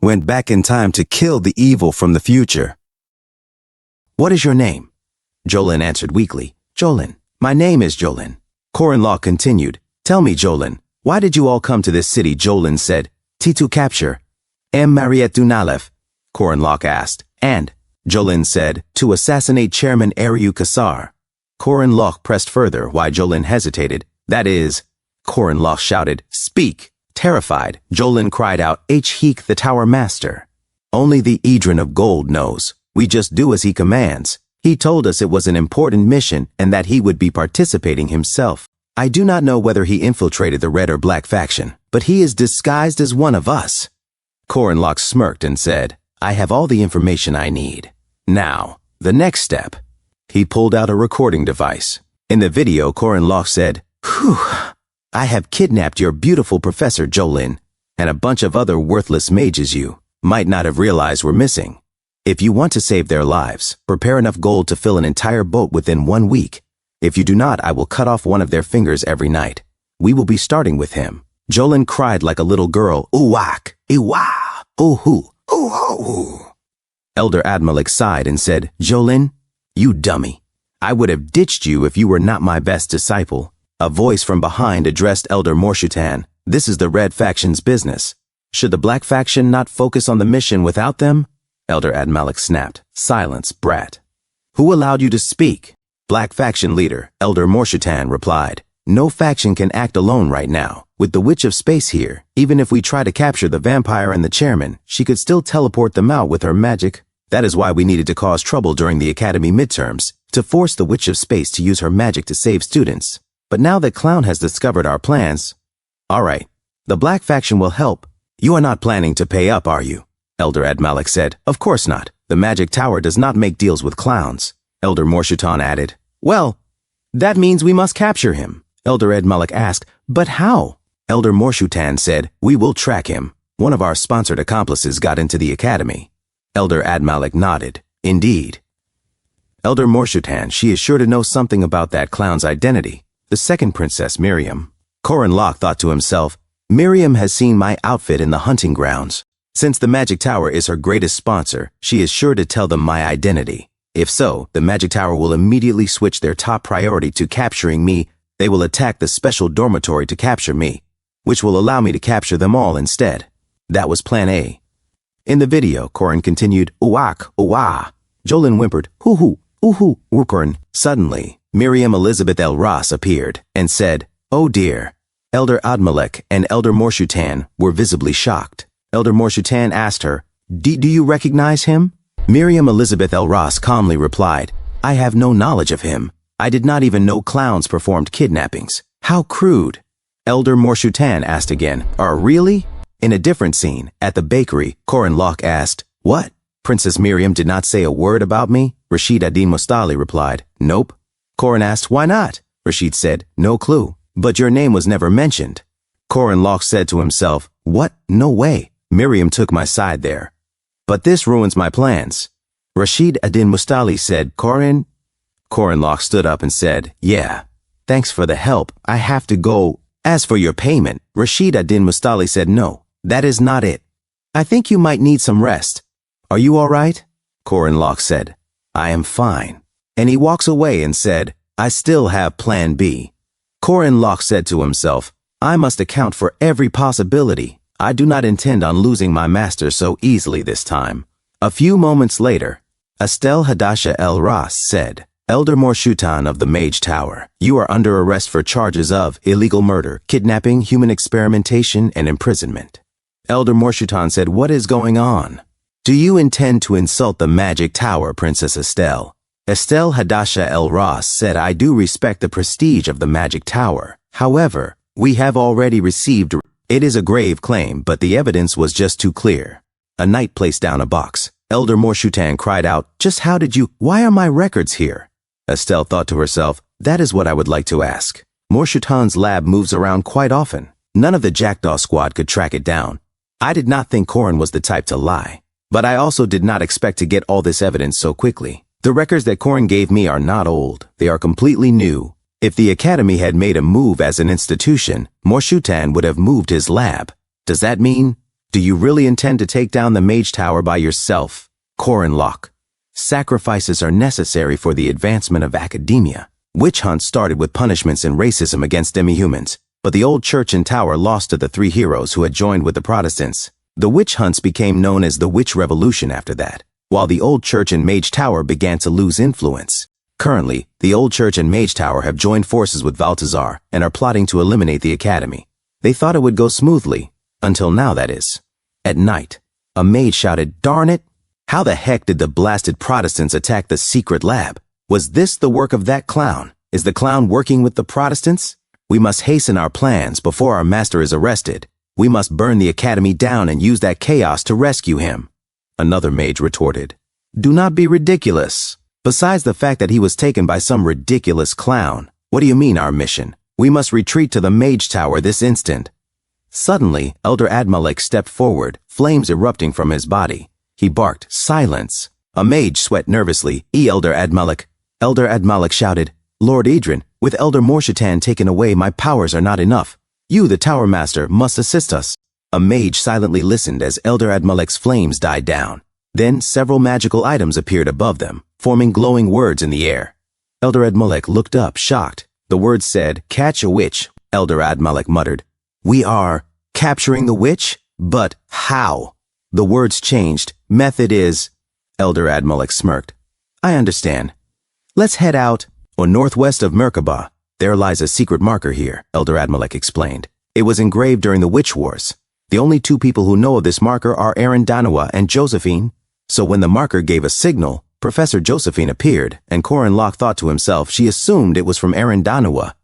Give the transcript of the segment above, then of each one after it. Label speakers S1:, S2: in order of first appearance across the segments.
S1: went back in time to kill the evil from the future. What is your name? Jolin answered weakly. Jolin. My name is Jolin. Korin Lok continued. Tell me, Jolin, why did you all come to this city? Jolin said. To capture. Mariette Dunalev, Korin Lok asked. And, Jolin said, to assassinate Chairman Ariu Kassar. Korin Lok pressed further while Jolin hesitated. That is, Korin Lok shouted, Speak! Terrified, Jolin cried out, Heek the Tower Master. Only the Edron of Gold knows. We just do as he commands. He told us it was an important mission and that he would be participating himself. I do not know whether he infiltrated the red or black faction, but he is disguised as one of us. Korin Lok smirked and said, I have all the information I need. Now, the next step. He pulled out a recording device. In the video, Korin Lok said, Whew, I have kidnapped your beautiful Professor Jolin, and a bunch of other worthless mages you might not have realized were missing. If you want to save their lives, prepare enough gold to fill an entire boat within 1 week. If you do not, I will cut off one of their fingers every night. We will be starting with him. Jolin cried like a little girl, Uwak, Iwa, Oohoo, Oohoo. Elder Admalik sighed and said, Jolin, you dummy. I would have ditched you if you were not my best disciple. A voice from behind addressed Elder Morshutan. This is the Red Faction's business. Should the Black Faction not focus on the mission without them? Elder Admalik snapped. Silence, brat. Who allowed you to speak? Black Faction leader, Elder Morshutan replied. No faction can act alone right now. With the Witch of Space here, even if we try to capture the vampire and the chairman, she could still teleport them out with her magic. That is why we needed to cause trouble during the academy midterms, to force the Witch of Space to use her magic to save students. But now that Clown has discovered our plans... Alright, the Black Faction will help. You are not planning to pay up, are you? Elder Admalik said. Of course not. The Magic Tower does not make deals with clowns. Elder Morshutan added. Well, that means we must capture him. Elder Admalik asked, but how? Elder Morshutan said, we will track him. One of our sponsored accomplices got into the academy. Elder Admalik nodded. Indeed. Elder Morshutan, she is sure to know something about that clown's identity. The second princess, Miriam. Korin Lok thought to himself, Miriam has seen my outfit in the hunting grounds. Since the Magic Tower is her greatest sponsor, she is sure to tell them my identity. If so, the Magic Tower will immediately switch their top priority to capturing me. They will attack the special dormitory to capture me, which will allow me to capture them all instead. That was plan A. In the video, Korin continued, Uwak, Uwa. Jolin whimpered, Hoo-hoo, Oohoo, Wukorin. Suddenly, Miriam Elizabeth L. Ross appeared and said, Oh dear. Elder Admalek and Elder Morshutan were visibly shocked. Elder Morshutan asked her, Do you recognize him? Miriam Elizabeth L. Ross calmly replied, I have no knowledge of him. I did not even know clowns performed kidnappings. How crude. Elder Morshutan asked again, Really? In a different scene, at the bakery, Korin Lok asked, What? Princess Miriam did not say a word about me? Rashid Adin Mustali replied, Nope. Korin asked, Why not? Rashid said, No clue. But your name was never mentioned. Korin Lok said to himself, What? No way. Miriam took my side there. But this ruins my plans. Rashid Adin Mustali said, Korin Lok stood up and said, Yeah. Thanks for the help. I have to go. As for your payment, Rashid Adin Mustali said, No, that is not it. I think you might need some rest. Are you all right? Korin Lok said, I am fine. And he walks away and said, I still have plan B. Korin Lok said to himself, I must account for every possibility. I do not intend on losing my master so easily this time. A few moments later, Estelle Hadasha El Ras said, Elder Morshutan of the Mage Tower, you are under arrest for charges of illegal murder, kidnapping, human experimentation, and imprisonment. Elder Morshutan said, What is going on? Do you intend to insult the Magic Tower, Princess Estelle? Estelle Hadasha El Ras said, I do respect the prestige of the Magic Tower. However, we have already received... It is a grave claim, but the evidence was just too clear. A knight placed down a box. Elder Morshutan cried out, Just how did you... Why are my records here? Estelle thought to herself, That is what I would like to ask. Morshutan's lab moves around quite often. None of the Jackdaw squad could track it down. I did not think Korin was the type to lie. But I also did not expect to get all this evidence so quickly. The records that Korin gave me are not old. They are completely new. If the Academy had made a move as an institution, Morshutan would have moved his lab. Does that mean? Do you really intend to take down the mage tower by yourself? Corin Locke. Sacrifices are necessary for the advancement of academia. Witch hunts started with punishments and racism against demi-humans, but the old church and tower lost to the three heroes who had joined with the Protestants. The witch hunts became known as the Witch Revolution after that, while the old church and mage tower began to lose influence. Currently, the old church and mage tower have joined forces with Balthazar and are plotting to eliminate the academy. They thought it would go smoothly, until now that is. At night, a mage shouted, "Darn it! How the heck did the blasted Protestants attack the secret lab? Was this the work of that clown? Is the clown working with the Protestants? We must hasten our plans before our master is arrested. We must burn the academy down and use that chaos to rescue him." Another mage retorted, "Do not be ridiculous. Besides the fact that he was taken by some ridiculous clown, what do you mean our mission? We must retreat to the mage tower this instant." Suddenly, Elder Admalek stepped forward, flames erupting from his body. He barked, "Silence!" A mage sweat nervously. Elder Admalek." Elder Admalek shouted, "Lord Edrin, with Elder Morshatan taken away, my powers are not enough. You, the Tower Master, must assist us." A mage silently listened as Elder Admalek's flames died down. Then several magical items appeared above them, forming glowing words in the air. Elder Admalek looked up, shocked. The words said, "Catch a witch." Elder Admalek muttered, "We are capturing the witch? But how?" The words changed. "Method is..." Elder Admalek smirked. "I understand. Let's head out, or northwest of Merkaba. There lies a secret marker here," Elder Admalek explained. "It was engraved during the Witch Wars. The only two people who know of this marker are Arendanawa and Josephine. So when the marker gave a signal, Professor Josephine appeared, and Corin Locke thought to himself she assumed it was from Arendanawa.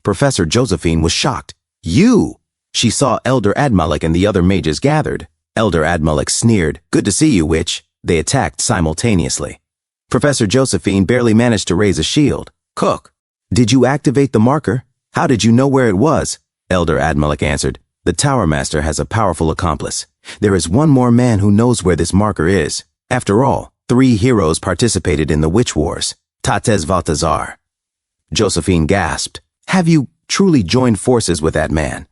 S1: Professor Josephine was shocked. "You!" She saw Elder Admalek and the other mages gathered. Elder Admalek sneered, "Good to see you, witch." They attacked simultaneously. Professor Josephine barely managed to raise a shield. "Cook, did you activate the marker? How did you know where it was?" Elder Admalek answered, "The Tower Master has a powerful accomplice. There is one more man who knows where this marker is. After all, 3 heroes participated in the Witch Wars. Tates Valtazar." Josephine gasped. "Have you truly joined forces with that man?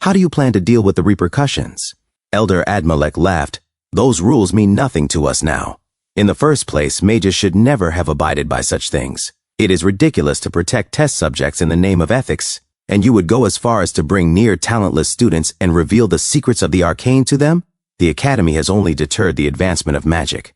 S1: How do you plan to deal with the repercussions?" Elder Admalek laughed. "Those rules mean nothing to us now. In the first place, mages should never have abided by such things. It is ridiculous to protect test subjects in the name of ethics, and you would go as far as to bring near talentless students and reveal the secrets of the arcane to them? The academy has only deterred the advancement of magic."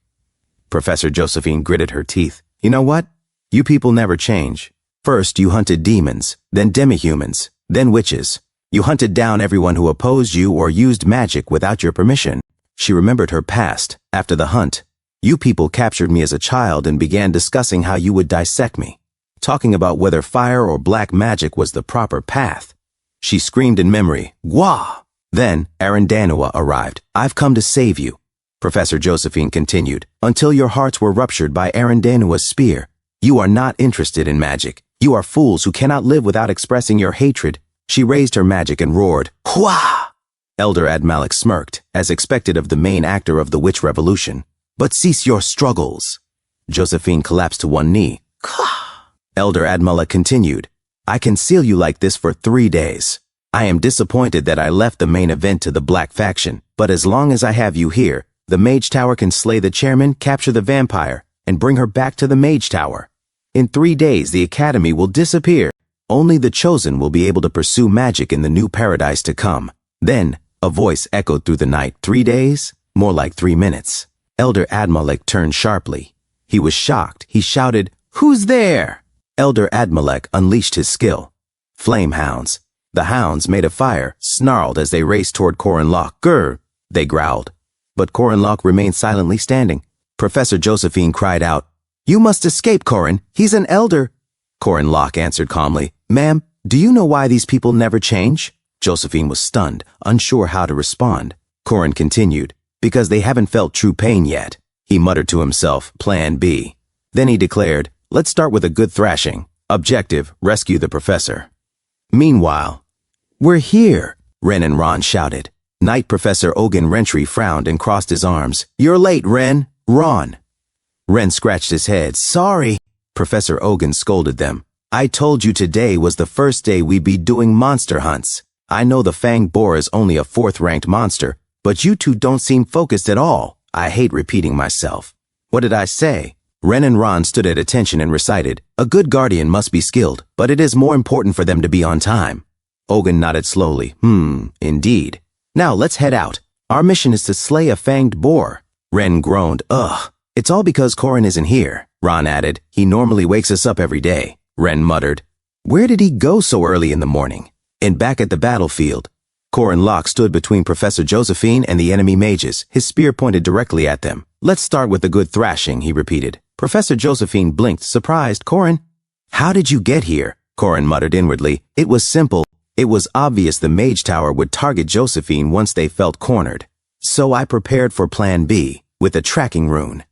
S1: Professor Josephine gritted her teeth. "You know what? You people never change. First, you hunted demons, then demi-humans, then witches. You hunted down everyone who opposed you or used magic without your permission." She remembered her past. "After the hunt, you people captured me as a child and began discussing how you would dissect me, talking about whether fire or black magic was the proper path." She screamed in memory, "Gwa!" Then Arendanawa arrived. "I've come to save you," Professor Josephine continued, "until your hearts were ruptured by Arendanawa's spear. You are not interested in magic. You are fools who cannot live without expressing your hatred." She raised her magic and roared, "Hua!" Elder Admalek smirked, as expected of the main actor of the Witch Revolution. "But cease your struggles." Josephine collapsed to one knee. Elder Admalek continued, "I can seal you like this for 3 days. I am disappointed that I left the main event to the Black Faction, but as long as I have you here, the Mage Tower can slay the chairman, capture the vampire, and bring her back to the Mage Tower. In 3 days, the academy will disappear. Only the chosen will be able to pursue magic in the new paradise to come." Then, a voice echoed through the night. 3 days? More like 3 minutes. Elder Admalek turned sharply. He was shocked. He shouted, "Who's there?" Elder Admalek unleashed his skill. Flame hounds. The hounds, made of fire, snarled as they raced toward Corin Locke. "Grr!" they growled. But Corin Locke remained silently standing. Professor Josephine cried out, "You must escape, Corin. He's an elder." Corin Locke answered calmly, "Ma'am, do you know why these people never change?" Josephine was stunned, unsure how to respond. Corin continued, "Because they haven't felt true pain yet." He muttered to himself, Plan B. Then he declared, "Let's start with a good thrashing. Objective, rescue the professor." Meanwhile, "We're here," Ren and Ron shouted. Knight Professor Ogun Rentry frowned and crossed his arms. "You're late, Ren." "Ron." Ren scratched his head. "Sorry." Professor Ogun scolded them. "I told you today was the first day we'd be doing monster hunts. I know the Fang Boar is only a 4th-ranked monster, But you two don't seem focused at all. I hate repeating myself. What did I say? Ren and Ron stood at attention and recited, a good guardian must be skilled, but it is more important for them to be on time. Ogun nodded slowly. Indeed. Now let's head out. Our mission is to slay a fanged boar. Ren groaned. Ugh. It's all because Korin isn't here. Ron added, he normally wakes us up every day. Ren muttered, where did he go so early in the morning? And back at the battlefield. Korin Locke stood between Professor Josephine and the enemy mages, his spear pointed directly at them. Let's start with a good thrashing, he repeated. Professor Josephine blinked, surprised. Korin, how did you get here? Korin muttered inwardly. It was simple. It was obvious the mage tower would target Josephine once they felt cornered. So I prepared for plan B, with a tracking rune.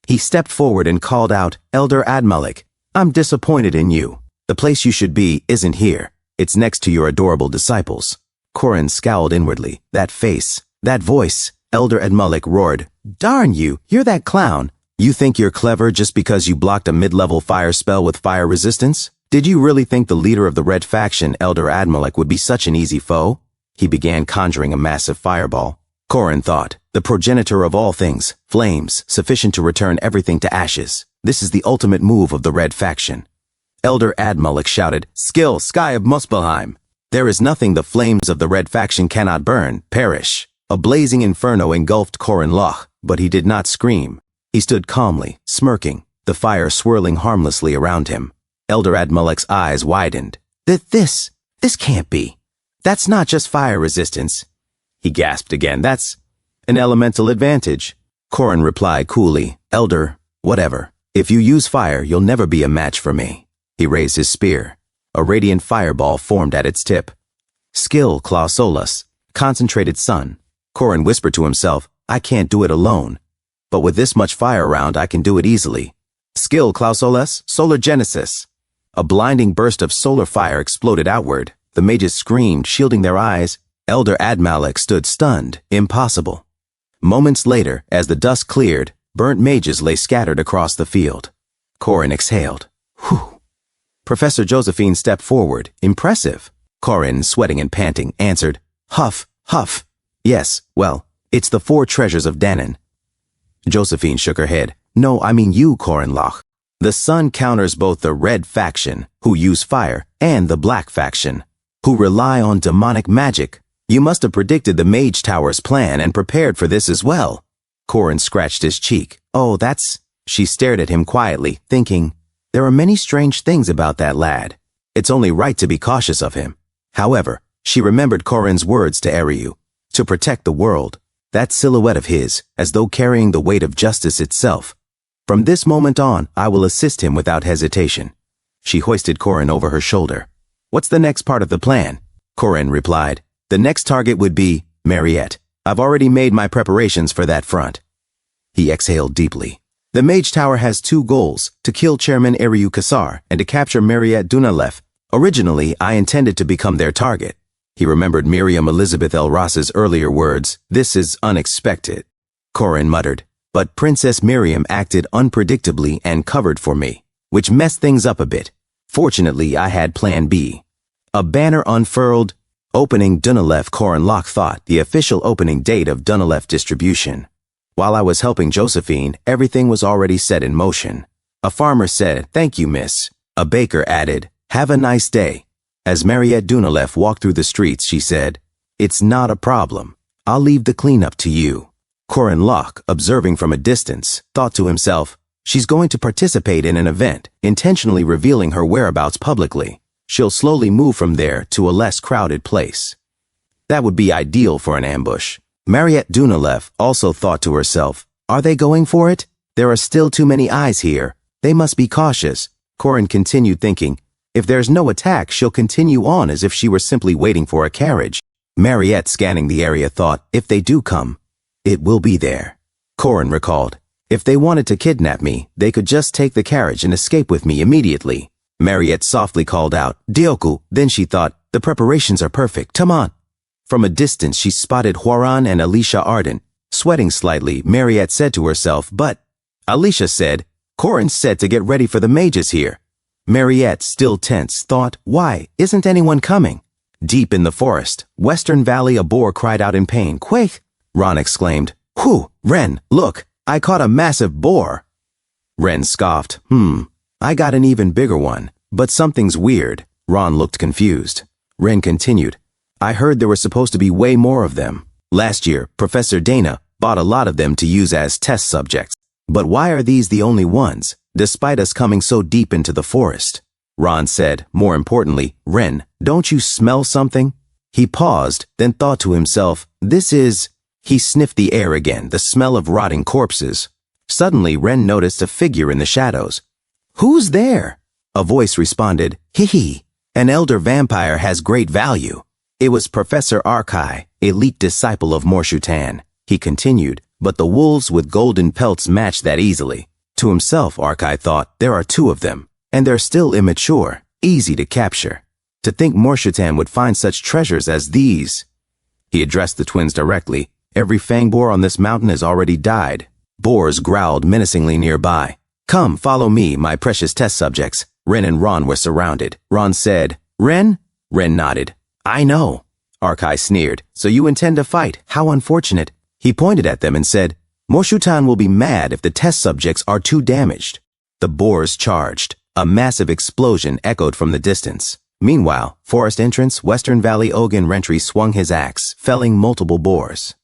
S1: He stepped forward and called out, Elder Admalik, I'm disappointed in you. The place you should be isn't here. It's next to your adorable disciples. Korin scowled inwardly. That face, that voice. Elder Admalik roared, darn you, you're that clown. You think you're clever just because you blocked a mid-level fire spell with fire resistance? Did you really think the leader of the Red Faction, Elder Admalik, would be such an easy foe? He began conjuring a massive fireball. Korin thought, the progenitor of all things, flames, sufficient to return everything to ashes. This is the ultimate move of the Red Faction. Elder Admalik shouted, Skill, Sky of Muspelheim. There is nothing the flames of the Red Faction cannot burn, perish. A blazing inferno engulfed Korin Locke, but he did not scream. He stood calmly, smirking, the fire swirling harmlessly around him. Elder Admalik's eyes widened. This can't be. That's not just fire resistance. He gasped again. That's an elemental advantage. Korin replied coolly, Elder, whatever. If you use fire, you'll never be a match for me. He raised his spear. A radiant fireball formed at its tip. Skill, Clausolas, concentrated sun. Korin whispered to himself, I can't do it alone. But with this much fire around, I can do it easily. Skill, Clausolas, Solar Genesis. A blinding burst of solar fire exploded outward. The mages screamed, shielding their eyes. Elder Admalik stood stunned. Impossible. Moments later, as the dust cleared, burnt mages lay scattered across the field. Korin exhaled. Whew. Professor Josephine stepped forward. Impressive. Korin, sweating and panting, answered, Huff, huff. Yes, well, it's the 4 treasures of Danon. Josephine shook her head. No, I mean you, Korin Locke. The sun counters both the Red Faction, who use fire, and the Black Faction, who rely on demonic magic. You must have predicted the Mage Tower's plan and prepared for this as well. Korin scratched his cheek. Oh, that's... She stared at him quietly, thinking, there are many strange things about that lad. It's only right to be cautious of him. However, she remembered Korin's words to Eriu, to protect the world. That silhouette of his, as though carrying the weight of justice itself. From this moment on, I will assist him without hesitation. She hoisted Korin over her shoulder. What's the next part of the plan? Korin replied. The next target would be Mariette. I've already made my preparations for that front. He exhaled deeply. The Mage Tower has 2 goals, to kill Chairman Eriu Kassar and to capture Mariette Dunalef. Originally, I intended to become their target. He remembered Miriam Elizabeth L. Ross's earlier words, this is unexpected. Korin muttered, but Princess Miriam acted unpredictably and covered for me, which messed things up a bit. Fortunately, I had plan B. A banner unfurled, opening Dunalef. Korin Locke thought, the official opening date of Dunalef distribution. While I was helping Josephine, everything was already set in motion. A farmer said, thank you, miss. A baker added, have a nice day. As Mariette Dunalef walked through the streets, she said, it's not a problem. I'll leave the cleanup to you. Korin Locke, observing from a distance, thought to himself, she's going to participate in an event, intentionally revealing her whereabouts publicly. She'll slowly move from there to a less crowded place. That would be ideal for an ambush. Mariette Dunalef also thought to herself, are they going for it? There are still too many eyes here. They must be cautious. Korin continued thinking, if there's no attack, she'll continue on as if she were simply waiting for a carriage. Mariette, scanning the area, thought, if they do come, it will be there. Korin recalled, if they wanted to kidnap me, they could just take the carriage and escape with me immediately. Mariette softly called out, Dioku. Then she thought, the preparations are perfect. Come on. From a distance, she spotted Huaran and Alicia Arden. Sweating slightly, Mariette said to herself, but... Alicia said, Korin said to get ready for the mages here. Mariette, still tense, thought, why, isn't anyone coming? Deep in the forest, Western Valley, a boar cried out in pain, Quake! Ron exclaimed. Whew, Ren, look, I caught a massive boar. Ren scoffed. I got an even bigger one, but something's weird. Ron looked confused. Ren continued. I heard there were supposed to be way more of them. Last year, Professor Dana bought a lot of them to use as test subjects. But why are these the only ones, despite us coming so deep into the forest? Ron said, more importantly, Ren, don't you smell something? He paused, then thought to himself, He sniffed the air again, the smell of rotting corpses. Suddenly, Ren noticed a figure in the shadows. Who's there? A voice responded, Hee. An elder vampire has great value. It was Professor Arkai, elite disciple of Morshutan. He continued, but the wolves with golden pelts matched that easily. To himself, Arkai thought, there are 2 of them, and they're still immature, easy to capture. To think Morshutan would find such treasures as these. He addressed the twins directly. Every fang boar on this mountain has already died. Boars growled menacingly nearby. Come, follow me, my precious test subjects. Ren and Ron were surrounded. Ron said, Ren? Ren nodded. I know. Arkai sneered. So you intend to fight? How unfortunate. He pointed at them and said, Morshutan will be mad if the test subjects are too damaged. The boars charged. A massive explosion echoed from the distance. Meanwhile, forest entrance, Western Valley Ogun Rentry swung his axe, felling multiple boars.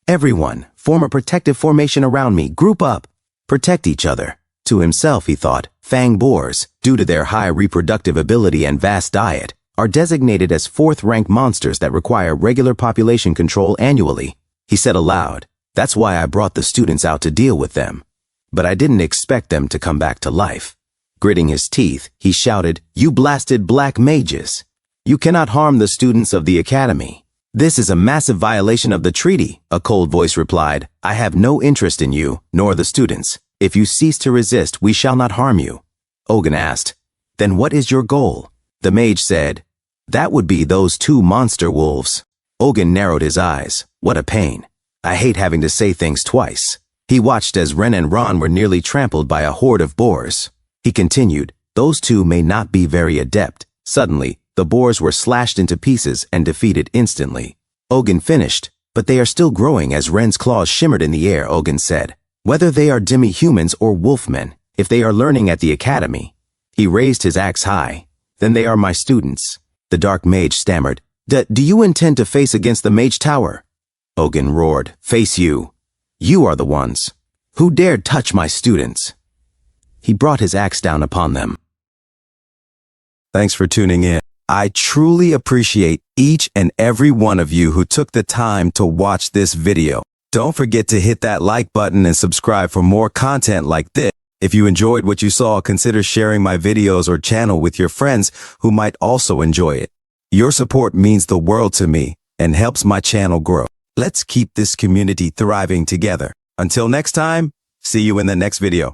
S1: Everyone, form a protective formation around me. Group up. Protect each other. To himself, he thought, fang boars, due to their high reproductive ability and vast diet, are designated as 4th-rank monsters that require regular population control annually. He said aloud, that's why I brought the students out to deal with them. But I didn't expect them to come back to life. Gritting his teeth, he shouted, You blasted black mages! You cannot harm the students of the academy. This is a massive violation of the treaty, a cold voice replied. I have no interest in you, nor the students. If you cease to resist, we shall not harm you. Ogun asked, Then what is your goal? The mage said, That would be those 2 monster wolves. Ogun narrowed his eyes. What a pain. I hate having to say things twice. He watched as Ren and Ron were nearly trampled by a horde of boars. He continued, Those 2 may not be very adept. Suddenly, the boars were slashed into pieces and defeated instantly. Ogun finished, but they are still growing as Ren's claws shimmered in the air, Ogun said. Whether they are demi-humans or wolfmen, if they are learning at the academy. He raised his axe high. Then they are my students. The dark mage stammered. Do you intend to face against the mage tower? Ogun roared. Face you. You are the ones. Who dared touch my students? He brought his axe down upon them. Thanks for tuning in. I truly appreciate each and every one of you who took the time to watch this video. Don't forget to hit that like button and subscribe for more content like this. If you enjoyed what you saw, consider sharing my videos or channel with your friends who might also enjoy it. Your support means the world to me and helps my channel grow. Let's keep this community thriving together. Until next time, see you in the next video.